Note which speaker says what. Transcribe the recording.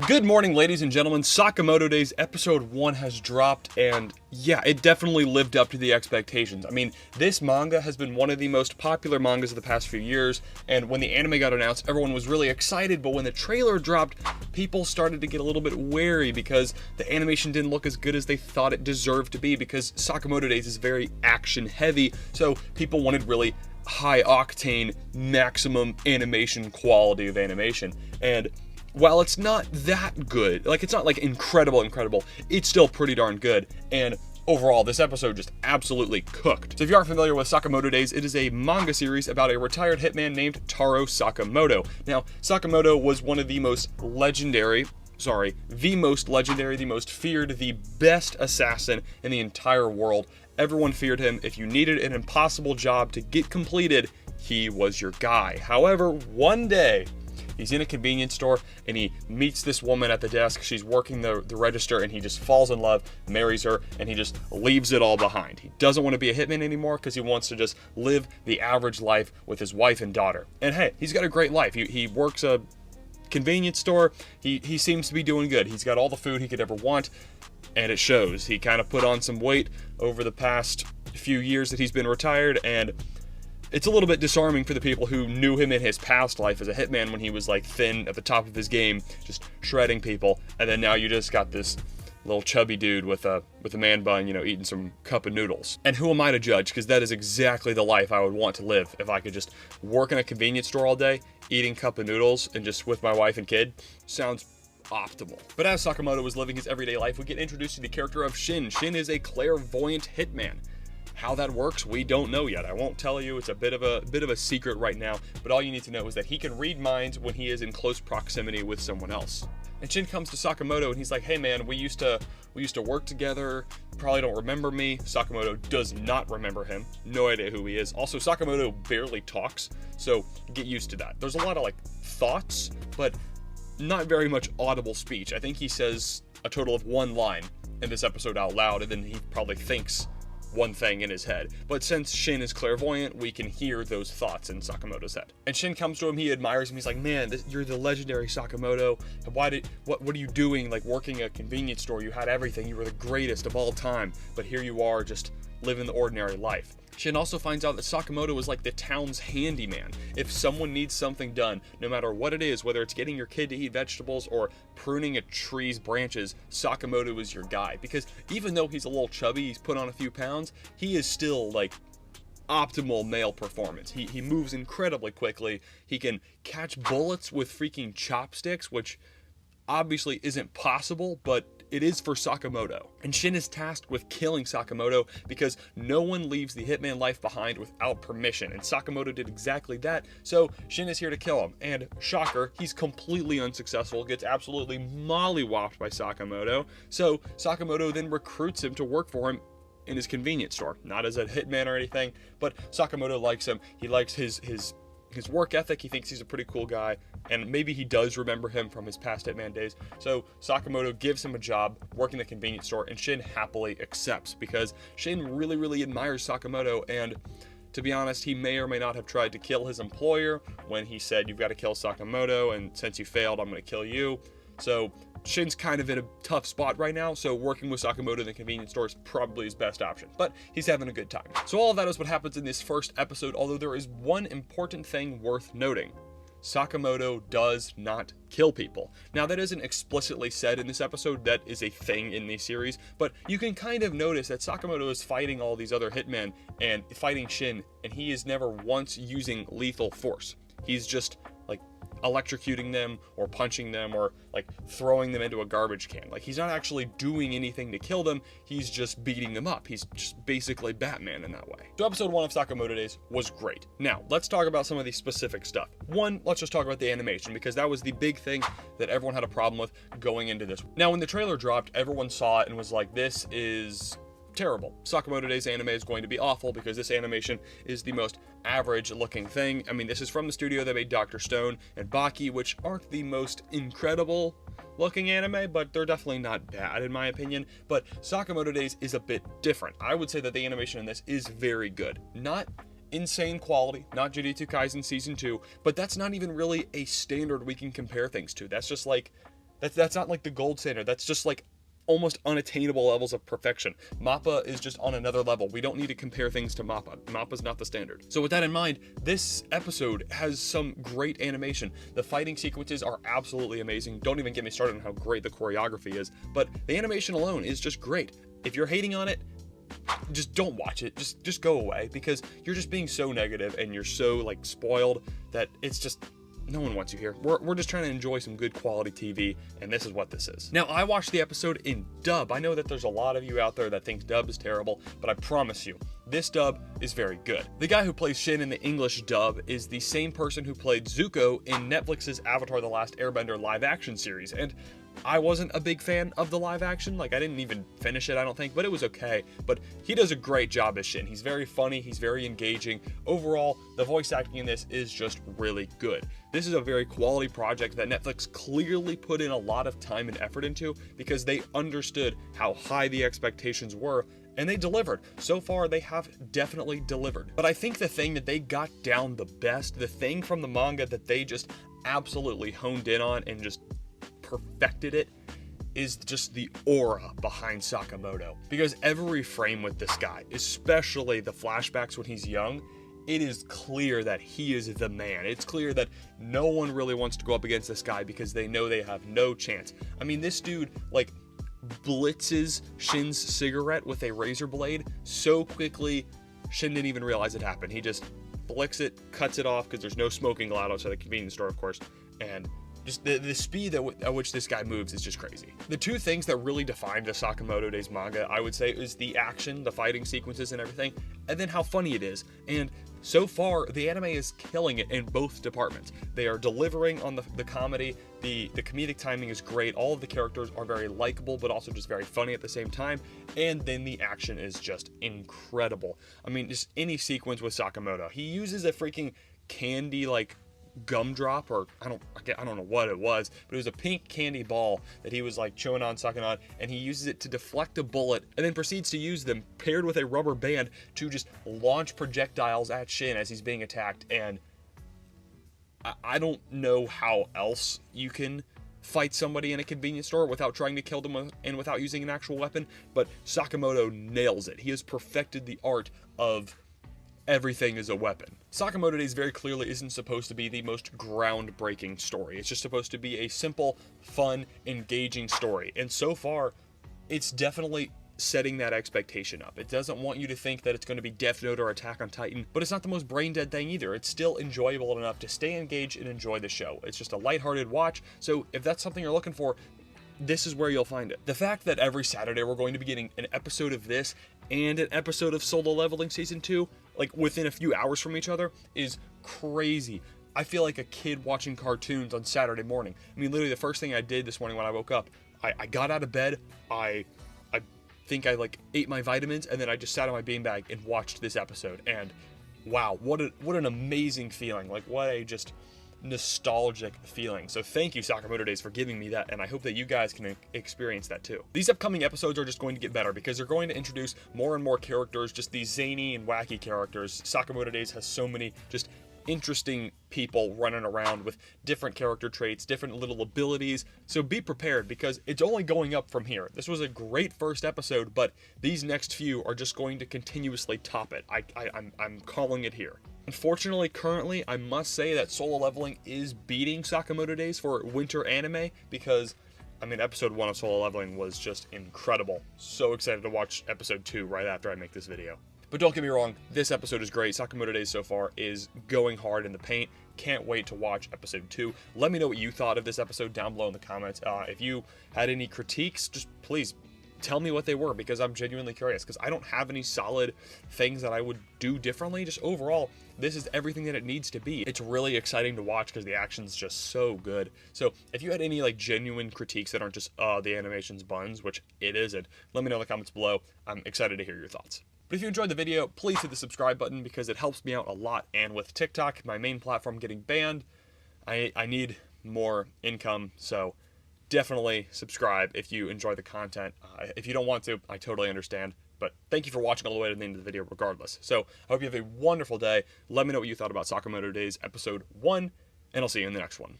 Speaker 1: Good morning, ladies and gentlemen. Sakamoto Days episode 1 has dropped, and yeah, it definitely lived up to the expectations. I mean, this manga has been one of the most popular mangas of the past few years, and when the anime got announced, everyone was really excited, but when the trailer dropped, people started to get a little bit wary because the animation didn't look as good as they thought it deserved to be, because Sakamoto Days is very action-heavy, so people wanted really high-octane, maximum animation quality of animation, and while it's not that good, like it's not like incredible, it's still pretty darn good. And overall, this episode just absolutely cooked. So if you aren't familiar with Sakamoto Days, it is a manga series about a retired hitman named Taro Sakamoto. Now, Sakamoto was one of the most legendary, the most feared, the best assassin in the entire world. Everyone feared him. If you needed an impossible job to get completed, he was your guy. However, one day, he's in a convenience store and he meets this woman at the desk. She's working the register and he just falls in love, marries her, and he just leaves it all behind. He doesn't want to be a hitman anymore because he wants to just live the average life with his wife and daughter. And hey, he's got a great life. He works a convenience store. He seems to be doing good. He's got all the food he could ever want, and it shows. He kind of put on some weight over the past few years that he's been retired, and it's a little bit disarming for the people who knew him in his past life as a hitman when he was like thin at the top of his game, just shredding people, and then now you just got this little chubby dude with a man bun, eating some cup of noodles. And who am I to judge? Because that is exactly the life I would want to live if I could just work in a convenience store all day, eating cup of noodles, and just with my wife and kid. Sounds optimal. But as Sakamoto was living his everyday life, we get introduced to the character of Shin. Shin is a clairvoyant hitman. How that works, we don't know yet. I won't tell you. It's a bit of a secret right now, but all you need to know is that he can read minds when he is in close proximity with someone else. And Shin comes to Sakamoto and he's like, "Hey man, we used to work together. You probably don't remember me." Sakamoto does not remember him. No idea who he is. Also, Sakamoto barely talks, so get used to that. There's a lot of thoughts, but not very much audible speech. I think he says a total of one line in this episode out loud, and then he probably thinks one thing in his head. But since Shin is clairvoyant, we can hear those thoughts in Sakamoto's head. And Shin comes to him, he admires him, he's like, "Man, you're the legendary Sakamoto. What are you doing, working a convenience store? You had everything, you were the greatest of all time, but here you are just living the ordinary life." Shin also finds out that Sakamoto is like the town's handyman. If someone needs something done, no matter what it is, whether it's getting your kid to eat vegetables or pruning a tree's branches, Sakamoto is your guy. Because even though he's a little chubby, he's put on a few pounds, he is still optimal male performance. He moves incredibly quickly. He can catch bullets with freaking chopsticks, which obviously isn't possible, but it is for Sakamoto. And Shin is tasked with killing Sakamoto because no one leaves the hitman life behind without permission, and Sakamoto did exactly that, so Shin is here to kill him. And shocker, he's completely unsuccessful, gets absolutely mollywopped by Sakamoto, so Sakamoto then recruits him to work for him in his convenience store. Not as a hitman or anything, but Sakamoto likes him. He likes his work ethic. He thinks he's a pretty cool guy, and maybe he does remember him from his past hitman days. So Sakamoto gives him a job working the convenience store, and Shin happily accepts because Shin really admires Sakamoto, and to be honest, he may or may not have tried to kill his employer when he said, "You've got to kill Sakamoto, and since you failed, I'm going to kill you." So Shin's kind of in a tough spot right now, so working with Sakamoto in the convenience store is probably his best option, but he's having a good time. So all of that is what happens in this first episode, although there is one important thing worth noting. Sakamoto does not kill people. Now, that isn't explicitly said in this episode, that is a thing in the series, but you can kind of notice that Sakamoto is fighting all these other hitmen and fighting Shin, and he is never once using lethal force. He's just electrocuting them or punching them or throwing them into a garbage can. He's not actually doing anything to kill them, he's just beating them up. He's just basically Batman in that way. So episode 1 of Sakamoto Days was great. Now, let's talk about some of the specific stuff. One, let's just talk about the animation, because that was the big thing that everyone had a problem with going into this. Now, when the trailer dropped, everyone saw it and was like, "This is terrible. Sakamoto Days anime is going to be awful because this animation is the most average looking thing." I mean, this is from the studio that made Dr. Stone and Baki, which aren't the most incredible looking anime, but they're definitely not bad in my opinion. But Sakamoto Days is a bit different. I would say that the animation in this is very good. Not insane quality, not Jujutsu Kaisen Season 2, but that's not even really a standard we can compare things to. That's just That's not like the gold standard. That's just like almost unattainable levels of perfection. Mappa is just on another level. We don't need to compare things to Mappa. Mappa's not the standard. So with that in mind, this episode has some great animation. The fighting sequences are absolutely amazing. Don't even get me started on how great the choreography is, but the animation alone is just great. If you're hating on it, just don't watch it. Just go away, because you're just being so negative and you're so like spoiled that it's just, no one wants you here. We're just trying to enjoy some good quality TV, and this is what this is. Now, I watched the episode in dub. I know that there's a lot of you out there that thinks dub is terrible, but I promise you, this dub is very good. The guy who plays Shin in the English dub is the same person who played Zuko in Netflix's Avatar: The Last Airbender live action series, and I wasn't a big fan of the live action. Like, I didn't even finish it, I don't think, but it was okay. But he does a great job as Shin. He's very funny, he's very engaging. Overall, the voice acting in this is just really good. This is a very quality project that Netflix clearly put in a lot of time and effort into, because they understood how high the expectations were, and they delivered. So far, they have definitely delivered. But I think the thing that they got down the best, the thing from the manga that they just absolutely honed in on and just perfected it, is just the aura behind Sakamoto. Because every frame with this guy, especially the flashbacks when he's young, it is clear that he is the man. It's clear that no one really wants to go up against this guy because they know they have no chance. I mean, this dude, like, blitzes Shin's cigarette with a razor blade so quickly, Shin didn't even realize it happened. He just flicks it, cuts it off, because there's no smoking allowed outside the convenience store, of course, and just the speed at which this guy moves is just crazy. The two things that really define the Sakamoto Days manga, I would say, is the action, the fighting sequences and everything, and then how funny it is. And so far, the anime is killing it in both departments. They are delivering on the comedy, the comedic timing is great, all of the characters are very likable, but also just very funny at the same time, and then the action is just incredible. I mean, just any sequence with Sakamoto. He uses a freaking candy, like, gumdrop, or I don't know what it was, but it was a pink candy ball that he was like chewing on, sucking on, and he uses it to deflect a bullet, and then proceeds to use them paired with a rubber band to just launch projectiles at Shin as he's being attacked. And I don't know how else you can fight somebody in a convenience store without trying to kill them and without using an actual weapon, but Sakamoto nails it. He has perfected the art of everything is a weapon. Sakamoto Days very clearly isn't supposed to be the most groundbreaking story. It's just supposed to be a simple, fun, engaging story. And so far, it's definitely setting that expectation up. It doesn't want you to think that it's going to be Death Note or Attack on Titan, but it's not the most brain-dead thing either. It's still enjoyable enough to stay engaged and enjoy the show. It's just a lighthearted watch, so if that's something you're looking for, this is where you'll find it. The fact that every Saturday we're going to be getting an episode of this and an episode of Solo Leveling Season 2, like within a few hours from each other, is crazy. I feel like a kid watching cartoons on Saturday morning. I mean, literally the first thing I did this morning when I woke up, I got out of bed, I think I like ate my vitamins, and then I just sat on my beanbag and watched this episode. And wow, what an amazing feeling. Like, what a just nostalgic feeling. So thank you, Sakamoto Days, for giving me that, and I hope that you guys can experience that too. These upcoming episodes are just going to get better because they're going to introduce more and more characters, just these zany and wacky characters. Sakamoto Days has so many just interesting people running around with different character traits, different little abilities, so be prepared because it's only going up from here. This was a great first episode, but these next few are just going to continuously top it. I'm calling it here. Unfortunately, currently, I must say that Solo Leveling is beating Sakamoto Days for winter anime because, I mean, episode 1 of Solo Leveling was just incredible. So excited to watch episode 2 right after I make this video. But don't get me wrong, this episode is great. Sakamoto Days so far is going hard in the paint. Can't wait to watch episode 2. Let me know what you thought of this episode down below in the comments. If you had any critiques, just please tell me what they were because I'm genuinely curious because I don't have any solid things that I would do differently. Just overall, this is everything that it needs to be. It's really exciting to watch because the action's just so good. So if you had any like genuine critiques that aren't just the animation's buns, which it isn't, let me know in the comments below. I'm excited to hear your thoughts. But if you enjoyed the video, please hit the subscribe button because it helps me out a lot. And with TikTok, my main platform, getting banned, I need more income. So definitely subscribe if you enjoy the content. If you don't want to, I totally understand. But thank you for watching all the way to the end of the video regardless. So I hope you have a wonderful day. Let me know what you thought about Sakamoto Days episode 1, and I'll see you in the next one.